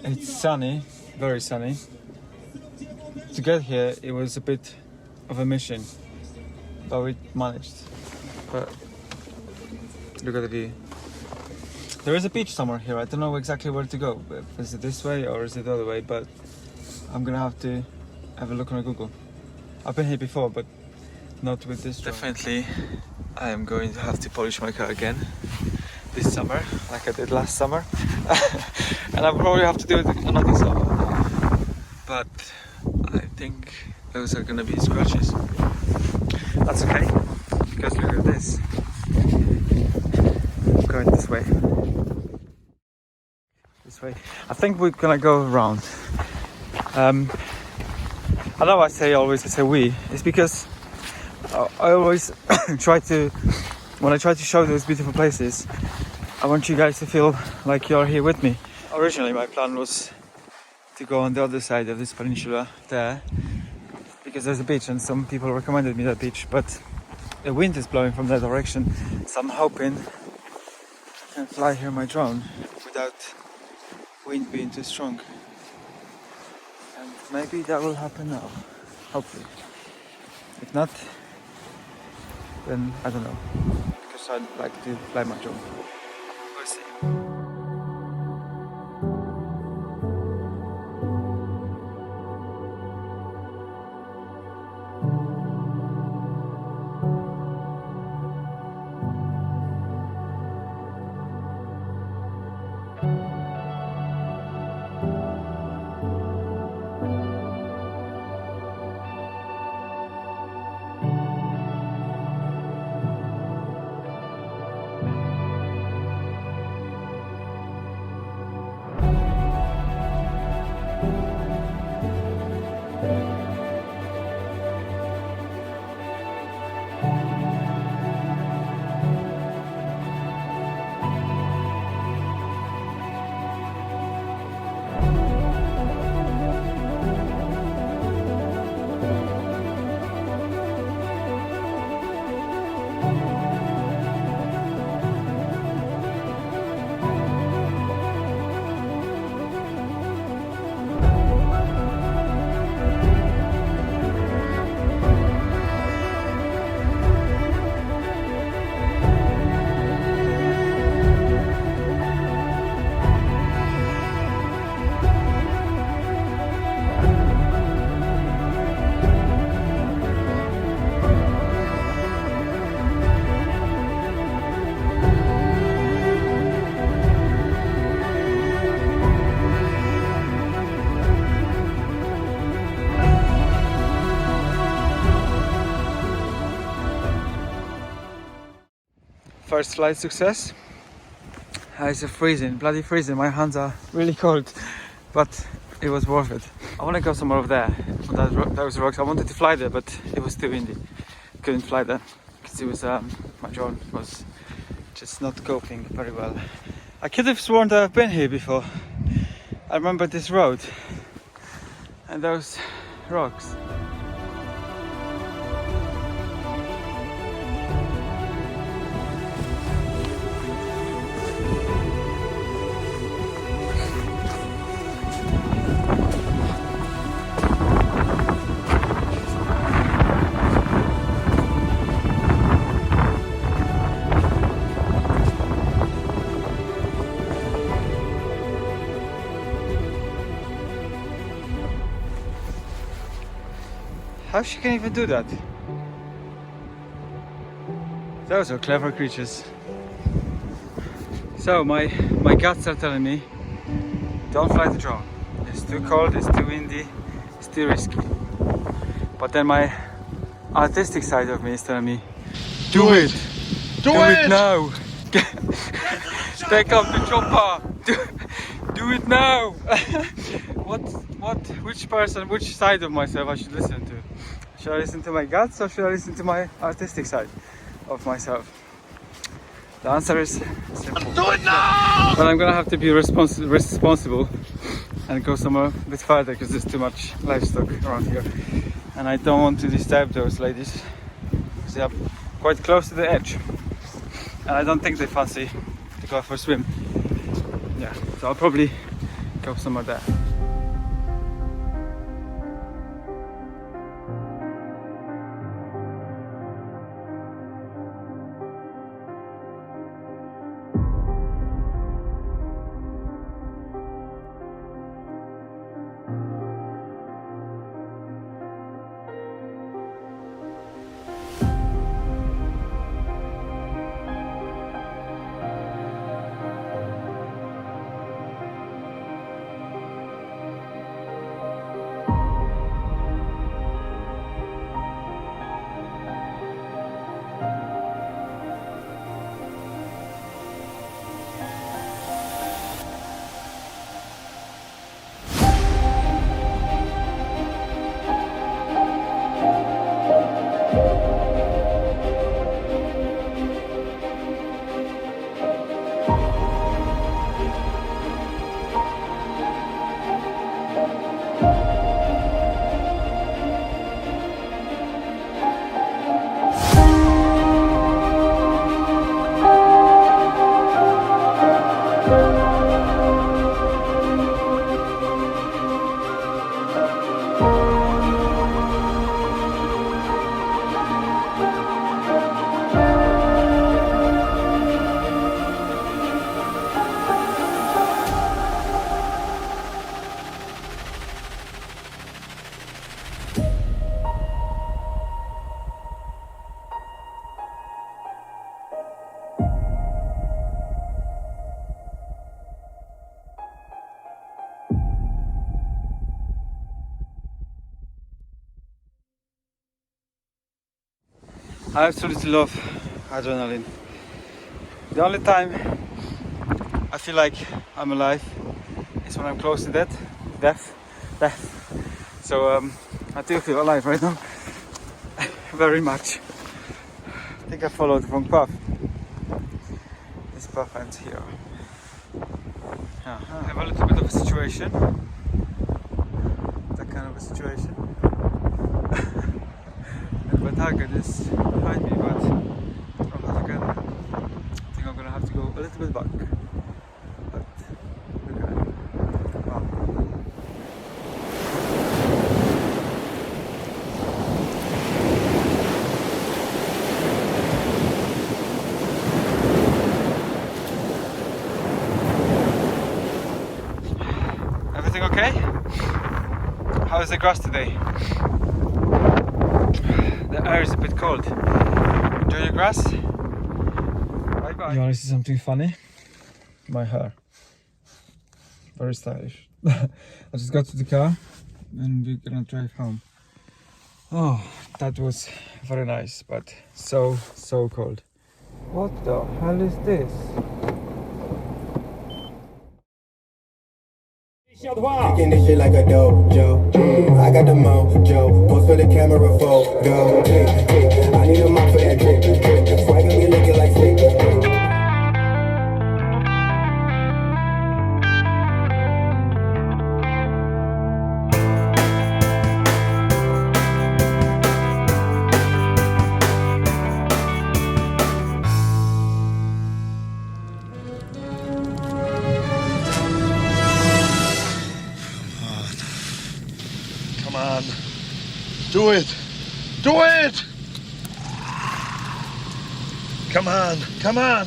It's sunny, very sunny. To get here, it was a bit of a mission, but we managed. But look at the view. There is a beach somewhere here. I don't know exactly where to go. Is it this way or is it the other way? But I'm gonna have to have a look on Google. I've been here before, but not with this drone. Definitely, I am going to have to polish my car again this summer, like I did last summer. And I'll probably have to do it another summer. But I think those are gonna be scratches. That's okay, because look at this. I'm going this way. This way. I think we're gonna go around. I know I say we. It's because I always try to, when I try to show those beautiful places, I want you guys to feel like you're here with me. Originally my plan was to go on the other side of this peninsula there, because there's a beach and some people recommended me that beach, but the wind is blowing from that direction, so I'm hoping I can fly here my drone without wind being too strong. And maybe that will happen now, hopefully. If not, then I don't know, because I'd like to fly my drone. We'll see. First flight success. It's freezing, bloody freezing. My hands are really cold, but it was worth it. I want to go somewhere over there, on those rocks. I wanted to fly there, but it was too windy. Couldn't fly there because it was my drone was just not coping very well. I could have sworn that I've been here before. I remember this road and those rocks. How she can even do that? Those are clever creatures. So my guts are telling me, don't fly the drone. It's too cold, it's too windy, it's too risky. But then my artistic side of me is telling me, do it! Do it now! Take up the chopper! Do it now! Which side of myself I should listen to? Should I listen to my guts or should I listen to my artistic side of myself? The answer is simple. Do it now! But I'm gonna have to be responsible and go somewhere a bit further because there's too much livestock around here. And I don't want to disturb those ladies because they are quite close to the edge. And I don't think they fancy to go for a swim. Yeah, so I'll probably go somewhere there. I absolutely love adrenaline. The only time I feel like I'm alive is when I'm close to death. So I do feel alive right now, very much. I think I followed the wrong path. This path ends here. I have a little bit of a situation. That kind of a situation. My target is behind me, but I'm not again. I think I'm gonna have to go a little bit back. But look at it. Wow. Everything okay? How is the grass today? The air is a bit cold. Enjoy your grass. Bye bye. You want to see something funny? My hair. Very stylish. I just got to the car and we're gonna drive home. Oh, that was very nice, but so cold. What the hell is this? Kicking this shit like a dojo. I got the mojo. Post for the camera photo. I need a mop for that drip. Swagger me looking like stick. Come on. Do it. Do it. Come on. Come on.